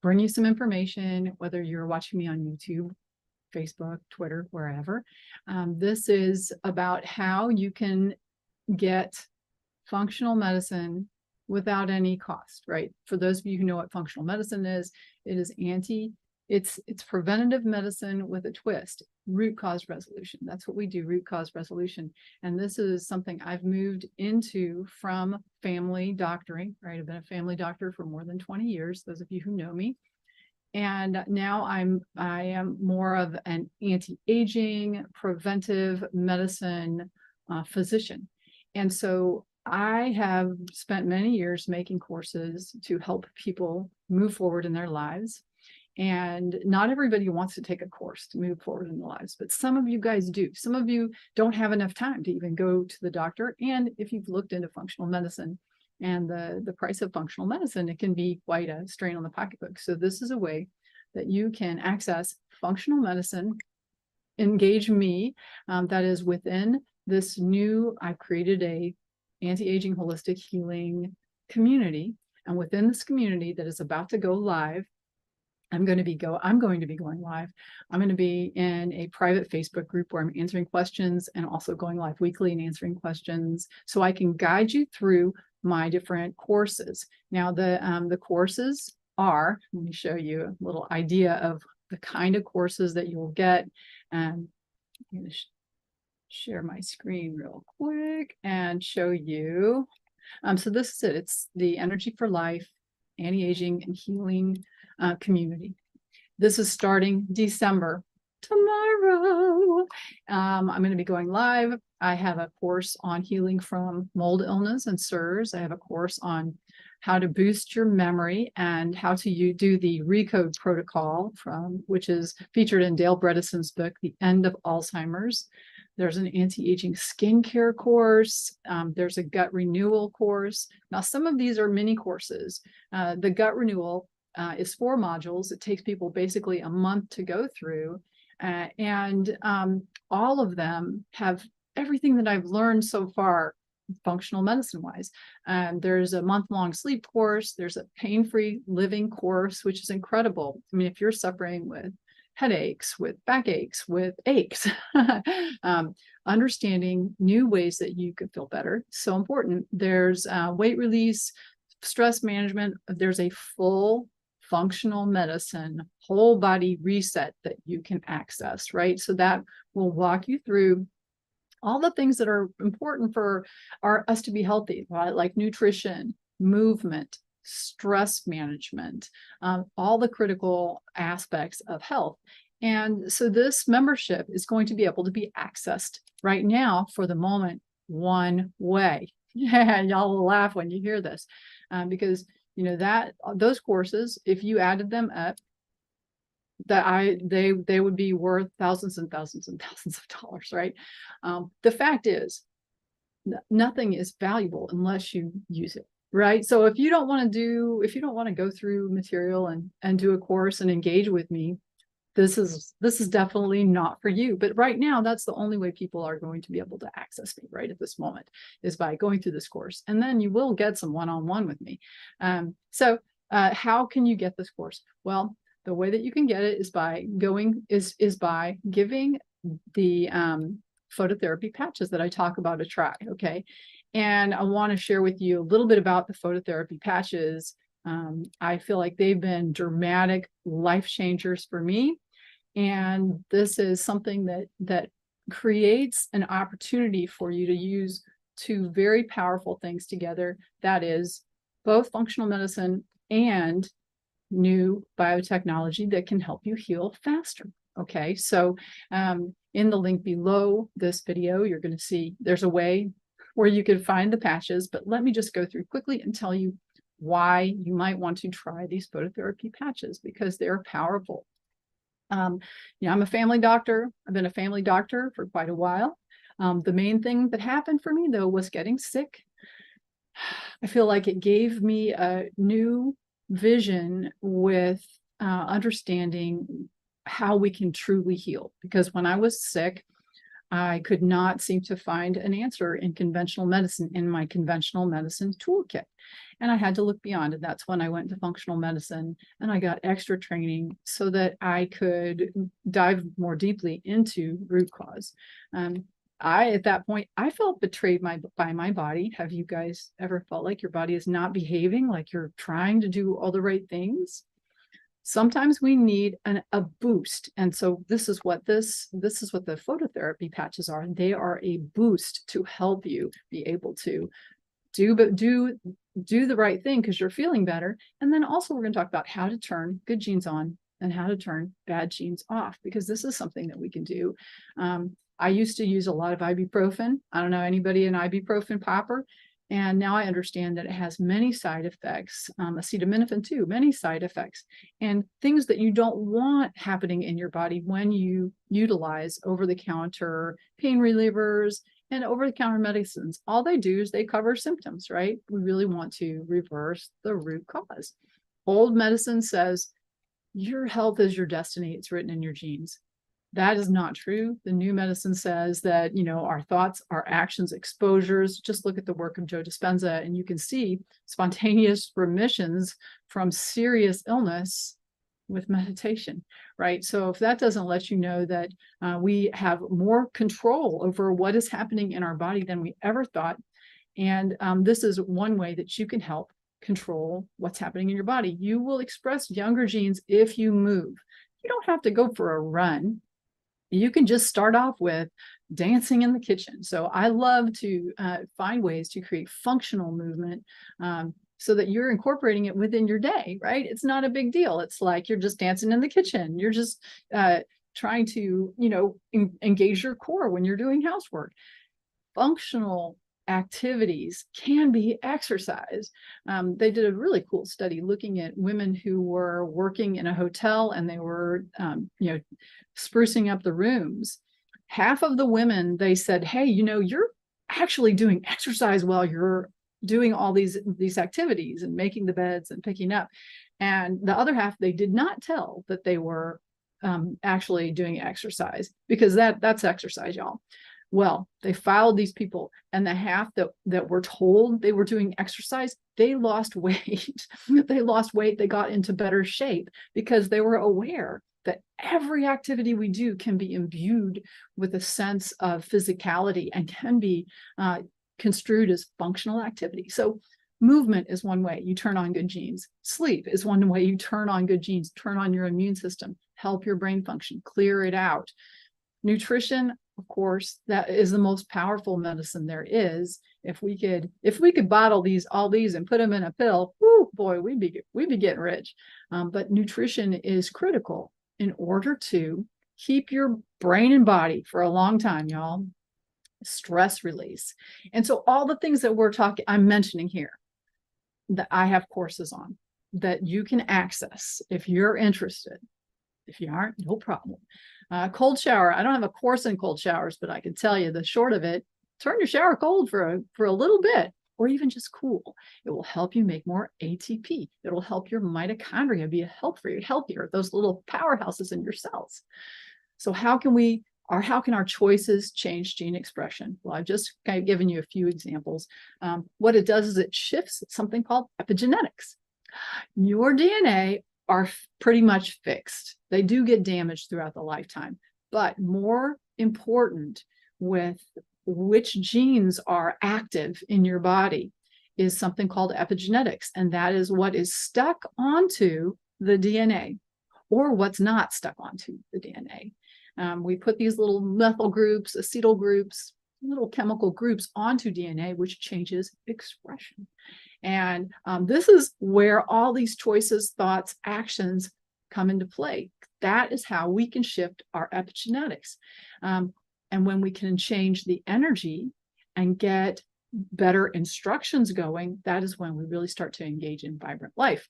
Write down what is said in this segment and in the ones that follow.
bring you some information, whether you're watching me on YouTube, Facebook, Twitter, wherever. This is about how you can get functional medicine without any cost, right? For those of you who know what functional medicine is, it is it's preventative medicine with a twist, root cause resolution. That's what we do, root cause resolution. And this is something I've moved into from family doctoring, right? I've been a family doctor for more than 20 years, those of you who know me. And now I am more of an anti-aging, preventive medicine physician. And so I have spent many years making courses to help people move forward in their lives. And not everybody wants to take a course to move forward in their lives, but some of you guys do. Some of you don't have enough time to even go to the doctor. And if you've looked into functional medicine and the price of functional medicine, it can be quite a strain on the pocketbook. So this is a way that you can access functional medicine, engage me, that is within this new, I've created a anti-aging holistic healing community. And within this community that is about to go live, I'm going to be going live. I'm going to be in a private Facebook group where I'm answering questions and also going live weekly and answering questions so I can guide you through my different courses. Now, the courses are, let me show you a little idea of the kind of courses that you will get. I'm going to share my screen real quick and show you. So this is it. It's the Energy for Life, Anti-Aging and Healing community. This is starting December, tomorrow. I'm going to be going live. I have a course on healing from mold illness and SIRS. I have a course on how to boost your memory and how to do the ReCODE Protocol, which is featured in Dale Bredesen's book, The End of Alzheimer's. There's an anti-aging skincare course. There's a gut renewal course. Now, some of these are mini courses. The gut renewal is 4 modules. It takes people basically a month to go through. And all of them have everything that I've learned so far, functional medicine wise. There's a month-long sleep course. There's a pain-free living course, which is incredible. I mean, if you're suffering with headaches, with backaches, with aches, understanding new ways that you could feel better, so important. There's weight release, stress management. There's a full functional medicine, whole body reset that you can access, right? So that will walk you through all the things that are important for us to be healthy, right? Like nutrition, movement, stress management, all the critical aspects of health. And so this membership is going to be able to be accessed right now for the moment one way. Yeah, y'all will laugh when you hear this, because you know that those courses, if you added them up, they would be worth thousands and thousands and thousands of dollars, right? The fact is, nothing is valuable unless you use it, right? So if you don't want to go through material and do a course and engage with me, this is definitely not for you. But right now, that's the only way people are going to be able to access me right at this moment, is by going through this course. And then you will get some one-on-one with me. So how can you get this course? Well, the way that you can get it is by giving the phototherapy patches that I talk about a try, okay? And I want to share with you a little bit about the phototherapy patches. I feel like they've been dramatic life changers for me. And this is something that creates an opportunity for you to use 2 very powerful things together. That is both functional medicine and new biotechnology that can help you heal faster. Okay, so in the link below this video, you're going to see there's a way where you can find the patches, but let me just go through quickly and tell you why you might want to try these phototherapy patches, because they're powerful. You know, I'm a family doctor. I've been a family doctor for quite a while. The main thing that happened for me, though, was getting sick. I feel like it gave me a new vision with understanding how we can truly heal. Because when I was sick, I could not seem to find an answer in conventional medicine, in my conventional medicine toolkit. And I had to look beyond it. That's when I went to functional medicine and I got extra training so that I could dive more deeply into root cause. At that point, I felt betrayed by my body. Have you guys ever felt like your body is not behaving, like you're trying to do all the right things? Sometimes we need a boost. And so this is what the phototherapy patches are. They are a boost to help you be able to do the right thing because you're feeling better. And then also we're going to talk about how to turn good genes on and how to turn bad genes off, because this is something that we can do. I used to use a lot of ibuprofen. I don't know anybody an ibuprofen popper. And now I understand that it has many side effects, acetaminophen too, many side effects, and things that you don't want happening in your body when you utilize over-the-counter pain relievers and over-the-counter medicines. All they do is they cover symptoms, right? We really want to reverse the root cause. Old medicine says your health is your destiny. It's written in your genes. That is not true. The new medicine says that, our thoughts, our actions, exposures, just look at the work of Joe Dispenza and you can see spontaneous remissions from serious illness with meditation, right? So if that doesn't let you know that we have more control over what is happening in our body than we ever thought. And this is one way that you can help control what's happening in your body. You will express younger genes if you move. You don't have to go for a run. You can just start off with dancing in the kitchen. So I love to find ways to create functional movement so that you're incorporating it within your day, right? It's not a big deal. It's like you're just dancing in the kitchen. You're just trying to, engage your core when you're doing housework. Functional activities can be exercise. They did a really cool study looking at women who were working in a hotel and they were, sprucing up the rooms. Half of the women, they said, hey, you're actually doing exercise while you're doing all these activities and making the beds and picking up. And the other half, they did not tell that they were actually doing exercise, because that's exercise, y'all. Well, they followed these people, and the half that were told they were doing exercise, they lost weight. They lost weight. They got into better shape because they were aware that every activity we do can be imbued with a sense of physicality and can be construed as functional activity. So movement is one way you turn on good genes. Sleep is one way you turn on good genes, turn on your immune system, help your brain function, clear it out. Nutrition, of course, that is the most powerful medicine there is. If we could bottle all these and put them in a pill, whoo, boy, we'd be getting rich. But nutrition is critical in order to keep your brain and body for a long time, y'all. Stress release. And so all the things that I'm mentioning here, that I have courses on, that you can access if you're interested. If you aren't, no problem. Cold shower. I don't have a course in cold showers, but I can tell you the short of it, turn your shower cold for a little bit, or even just cool. It will help you make more ATP. It'll help your mitochondria be healthier, those little powerhouses in your cells. So how can our choices change gene expression? Well, I've just kind of given you a few examples. What it does is it shifts something called epigenetics. Your DNA are pretty much fixed. They do get damaged throughout the lifetime, but more important with which genes are active in your body is something called epigenetics. And that is what is stuck onto the DNA or what's not stuck onto the DNA. We put these little methyl groups, acetyl groups, little chemical groups onto DNA, which changes expression. And this is where all these choices, thoughts, actions come into play. That is how we can shift our epigenetics. And when we can change the energy and get better instructions going, that is when we really start to engage in vibrant life.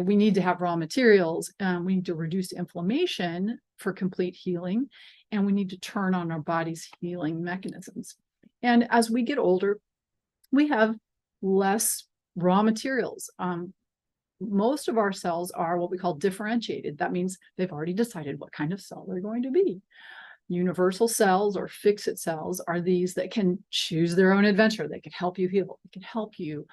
We need to have raw materials. We need to reduce inflammation for complete healing. And we need to turn on our body's healing mechanisms. And as we get older, we have less raw materials. Most of our cells are what we call differentiated. That means they've already decided what kind of cell they're going to be. Universal cells or fix-it cells are these that can choose their own adventure. They can help you heal. They can help you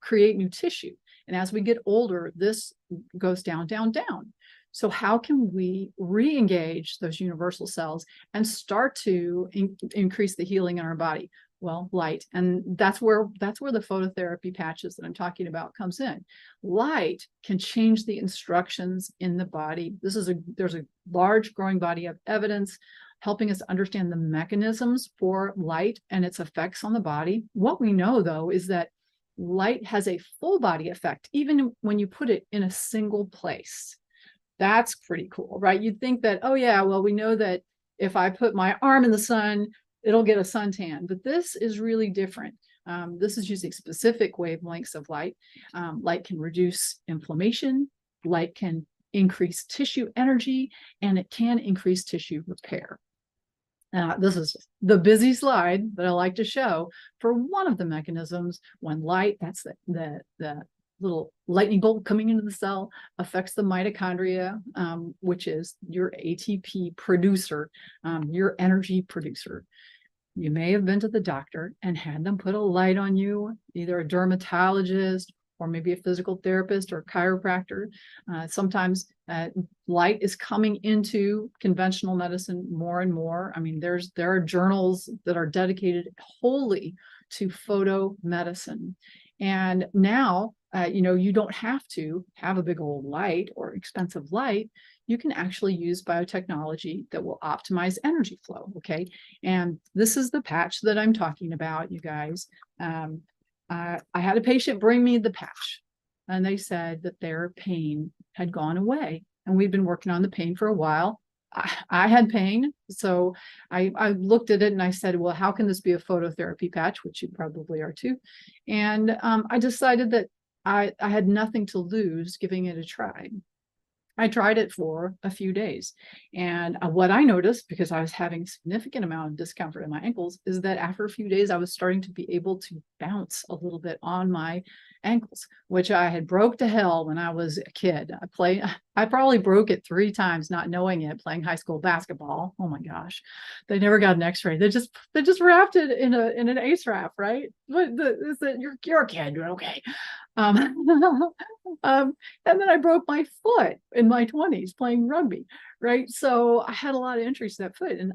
create new tissue. And as we get older, this goes down, down, down. So how can we re-engage those universal cells and start to increase the healing in our body? Well, light. And that's where the phototherapy patches that I'm talking about comes in. Light can change the instructions in the body. There's a large growing body of evidence helping us understand the mechanisms for light and its effects on the body. What we know, though, is that light has a full body effect, even when you put it in a single place. That's pretty cool, right? You'd think that, oh yeah, well, we know that if I put my arm in the sun, it'll get a suntan, but this is really different. This is using specific wavelengths of light. Light can reduce inflammation, light can increase tissue energy, and it can increase tissue repair. This is the busy slide that I like to show for one of the mechanisms when light, that's the little lightning bolt coming into the cell, affects the mitochondria, which is your ATP producer, your energy producer. You may have been to the doctor and had them put a light on you, either a dermatologist or maybe a physical therapist or a chiropractor. Sometimes light is coming into conventional medicine more and more. I mean, there are journals that are dedicated wholly to photomedicine. And now, you don't have to have a big old light or expensive light. You can actually use biotechnology that will optimize energy flow, okay? And this is the patch that I'm talking about, you guys. I had a patient bring me the patch, and they said that their pain had gone away. And we've been working on the pain for a while. I had pain, so I looked at it and I said, well, how can this be a phototherapy patch, which you probably are too. And I decided that I had nothing to lose giving it a try. I tried it for a few days. And what I noticed, because I was having a significant amount of discomfort in my ankles, is that after a few days, I was starting to be able to bounce a little bit on my ankles, which I had broke to hell when I was a kid. I probably broke it 3 times, not knowing it, playing high school basketball. Oh my gosh. They never got an x-ray. They just wrapped it in an ace wrap, right? But you're a kid, you're okay. And then I broke my foot in my 20s playing rugby, right? So I had a lot of injuries to that foot, and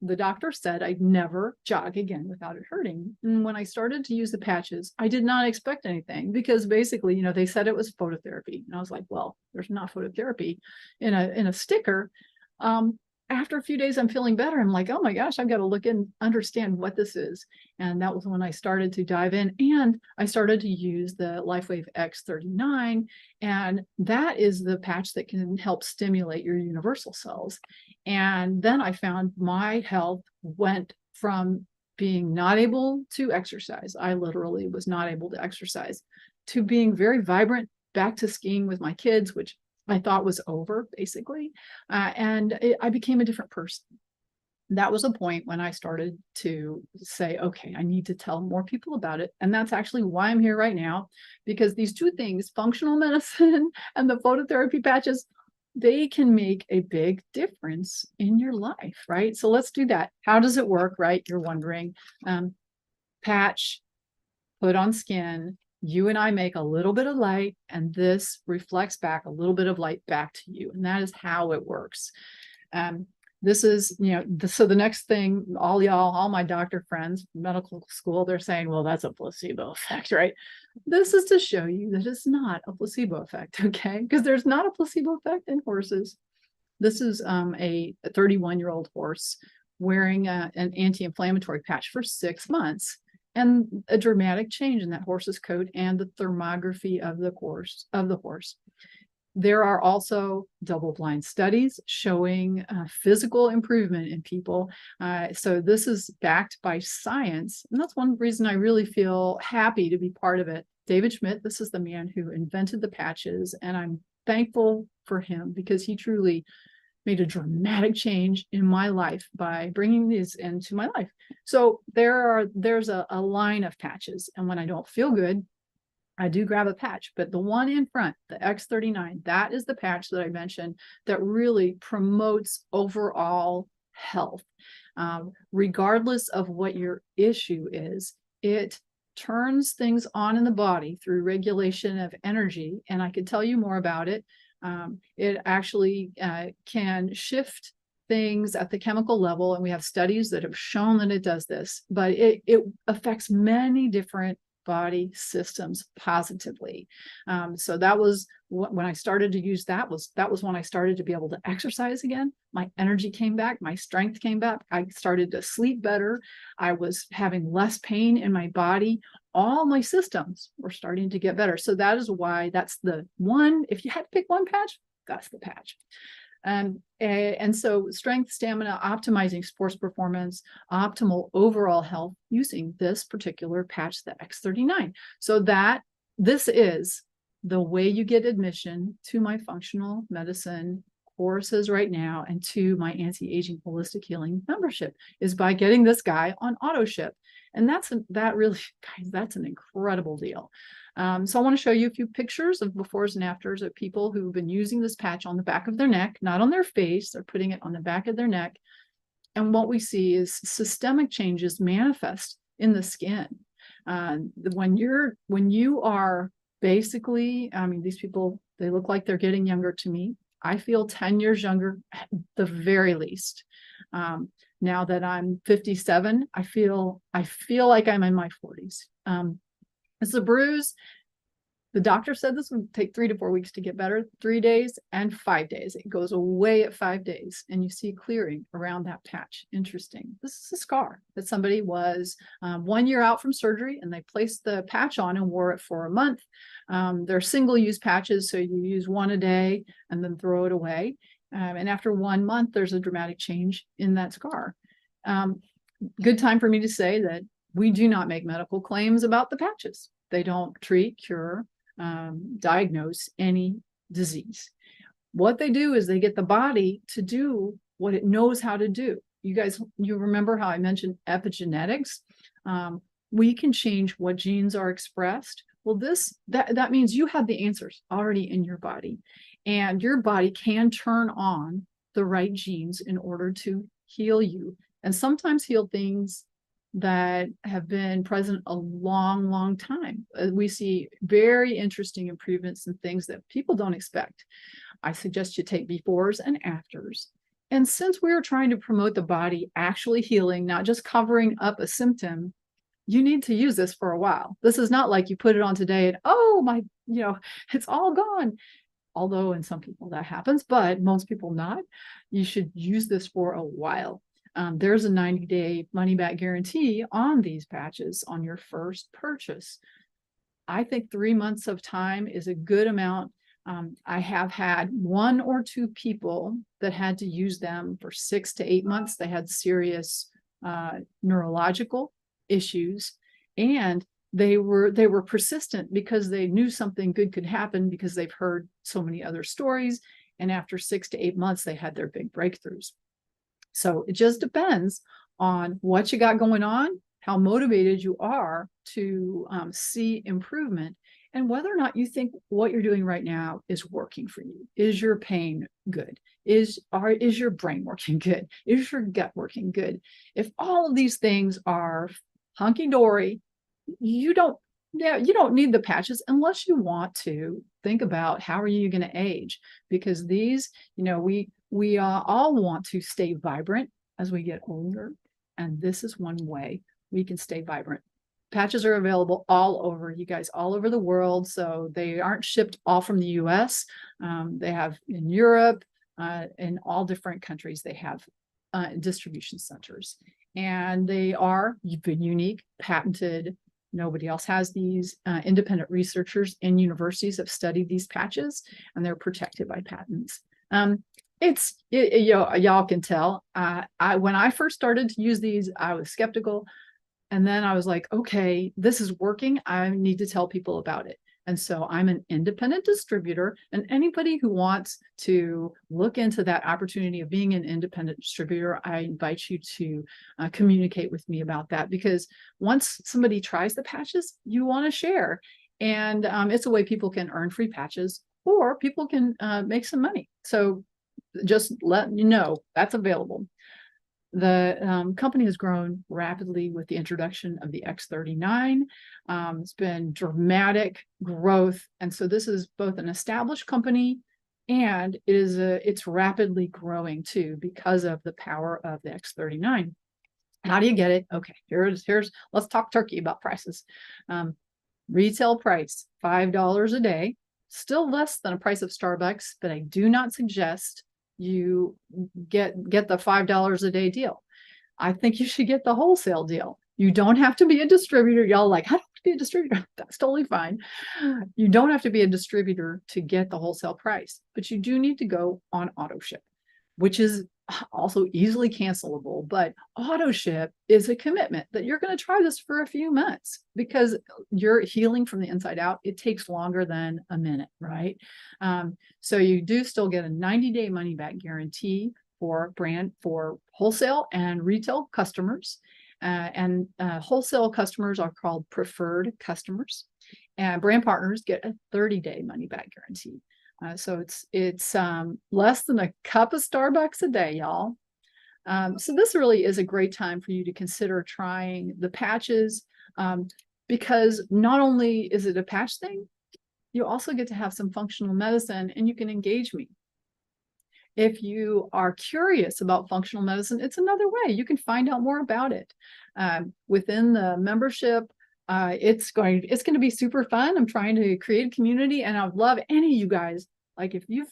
the doctor said I'd never jog again without it hurting. And when I started to use the patches, I did not expect anything, because basically, they said it was phototherapy. And I was like, well, there's not phototherapy in a sticker. After a few days, I'm feeling better. I'm like, oh my gosh, I've got to look and understand what this is. And that was when I started to dive in, and I started to use the LifeWave X39. And that is the patch that can help stimulate your universal cells. And then I found my health went from being not able to exercise. I literally was not able to exercise, to being very vibrant, back to skiing with my kids, which I thought was over, basically. I became a different person. That was a point when I started to say, okay, I need to tell more people about it. And that's actually why I'm here right now, because these two things, functional medicine and the phototherapy patches, they can make a big difference in your life, right? So let's do that. How does it work, right? You're wondering. Patch, put on skin. You and I make a little bit of light, and this reflects back a little bit of light back to you. And that is how it works. This is, so the next thing, all my doctor friends, medical school, they're saying, well, that's a placebo effect, right? This is to show you that it's not a placebo effect, okay? Because there's not a placebo effect in horses. This is a 31-year-old horse wearing an anti-inflammatory patch for 6 months. And a dramatic change in that horse's coat and the thermography of the horse. There are also double-blind studies showing physical improvement in people. So this is backed by science. And that's one reason I really feel happy to be part of it. David Schmidt, this is the man who invented the patches. And I'm thankful for him, because he truly made a dramatic change in my life by bringing these into my life. So there's a line of patches. And when I don't feel good, I do grab a patch. But the one in front, the X39, that is the patch that I mentioned that really promotes overall health. Regardless of what your issue is, it turns things on in the body through regulation of energy. And I could tell you more about it. It actually can shift things at the chemical level. And we have studies that have shown that it does this, but it affects many different body systems positively. So that was when I started to use that was when I started to be able to exercise again. My energy came back, my strength came back. I started to sleep better. I was having less pain in my body. All my systems were starting to get better. So that is why that's the one. If you had to pick one patch, that's the patch. And so strength, stamina, optimizing sports performance, optimal overall health using this particular patch, the X39. So this is the way you get admission to my functional medicine courses right now and to my anti-aging holistic healing membership is by getting this guy on auto ship. And that's an incredible deal. So I want to show you a few pictures of befores and afters of people who've been using this patch on the back of their neck, not on their face. They're putting it on the back of their neck. And what we see is systemic changes manifest in the skin. When you are basically, I mean, these people, they look like they're getting younger to me. I feel 10 years younger at the very least. Now that I'm 57, I feel like I'm in my 40s. It's a bruise. The doctor said this would take 3 to 4 weeks to get better, 3 days and 5 days. It goes away at 5 days and you see clearing around that patch. Interesting. This is a scar that somebody was 1 year out from surgery and they placed the patch on and wore it for a month. They're single-use patches, so you use one a day and then throw it away. And after 1 month, there's a dramatic change in that scar. Good time for me to say that we do not make medical claims about the patches. They don't treat, cure, diagnose any disease. What they do is they get the body to do what it knows how to do. You remember how I mentioned epigenetics? We can change what genes are expressed. Well, that means you have the answers already in your body, and your body can turn on the right genes in order to heal you, and sometimes heal things that have been present a long, long time. We see very interesting improvements in things that people don't expect. I suggest you take befores and afters. And since we are trying to promote the body actually healing, not just covering up a symptom, you need to use this for a while. This is not like you put it on today and, oh my, it's all gone. Although in some people that happens, but most people not. You should use this for a while. There's a 90-day money-back guarantee on these patches on your first purchase. I think 3 months of time is a good amount. I have had 1 or 2 people that had to use them for 6 to 8 months. They had serious neurological issues, and they were persistent because they knew something good could happen because they've heard so many other stories. And after 6 to 8 months, they had their big breakthroughs. So it just depends on what you got going on, how motivated you are to see improvement, and whether or not you think what you're doing right now is working for you. Is your pain good? Is your brain working good? Is your gut working good? If all of these things are hunky-dory, you don't need the patches unless you want to think about how are you going to age, because these, we all want to stay vibrant as we get older, and this is one way we can stay vibrant. Patches are available all over, you guys, all over the world. So they aren't shipped all from the US. They have in Europe, in all different countries, they have distribution centers, and they are unique, patented. Nobody else has these. Independent researchers and universities have studied these patches, and they're protected by patents. Y'all can tell. When I first started to use these, I was skeptical. And then I was like, okay, this is working. I need to tell people about it. And so I'm an independent distributor, and anybody who wants to look into that opportunity of being an independent distributor, I invite you to communicate with me about that, because once somebody tries the patches, you want to share. And it's a way people can earn free patches, or people can make some money. So just let you know that's available. The company has grown rapidly with the introduction of the X39. It's been dramatic growth. And so this is both an established company and it's rapidly growing too because of the power of the X39. How do you get it? Okay, let's talk turkey about prices. Retail price, $5 a day, still less than a price of Starbucks, but I do not suggest you get the $5 a day deal. I think you should get the wholesale deal. You don't have to be a distributor. Y'all like, I don't have to be a distributor. That's totally fine. You don't have to be a distributor to get the wholesale price, but you do need to go on auto ship, which is also easily cancelable. But auto ship is a commitment that you're going to try this for a few months because you're healing from the inside out. It takes longer than a minute, right? So you do still get a 90-day money back guarantee for wholesale and retail customers. Wholesale customers are called preferred customers, and brand partners get a 30-day money back guarantee. So it's less than a cup of Starbucks a day, y'all. So this really is a great time for you to consider trying the patches, because not only is it a patch thing, you also get to have some functional medicine and you can engage me. If you are curious about functional medicine, it's another way you can find out more about it. Within the membership, it's going to be super fun. I'm trying to create a community, and I would love any of you guys, like if you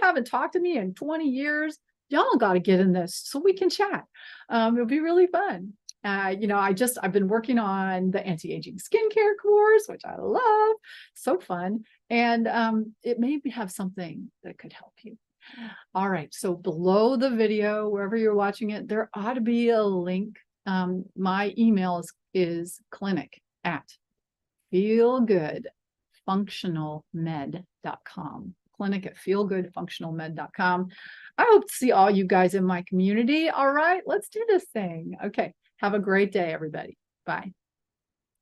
haven't talked to me in 20 years, y'all got to get in this so we can chat. It'll be really fun. I've been working on the anti-aging skincare course, which I love. So fun. And it may have something that could help you. All right. So below the video, wherever you're watching it, there ought to be a link. My email is clinic@feelgoodfunctionalmed.com. clinic@feelgoodfunctionalmed.com. I hope to see all you guys in my community. All right, let's do this thing. Okay. Have a great day, everybody. Bye.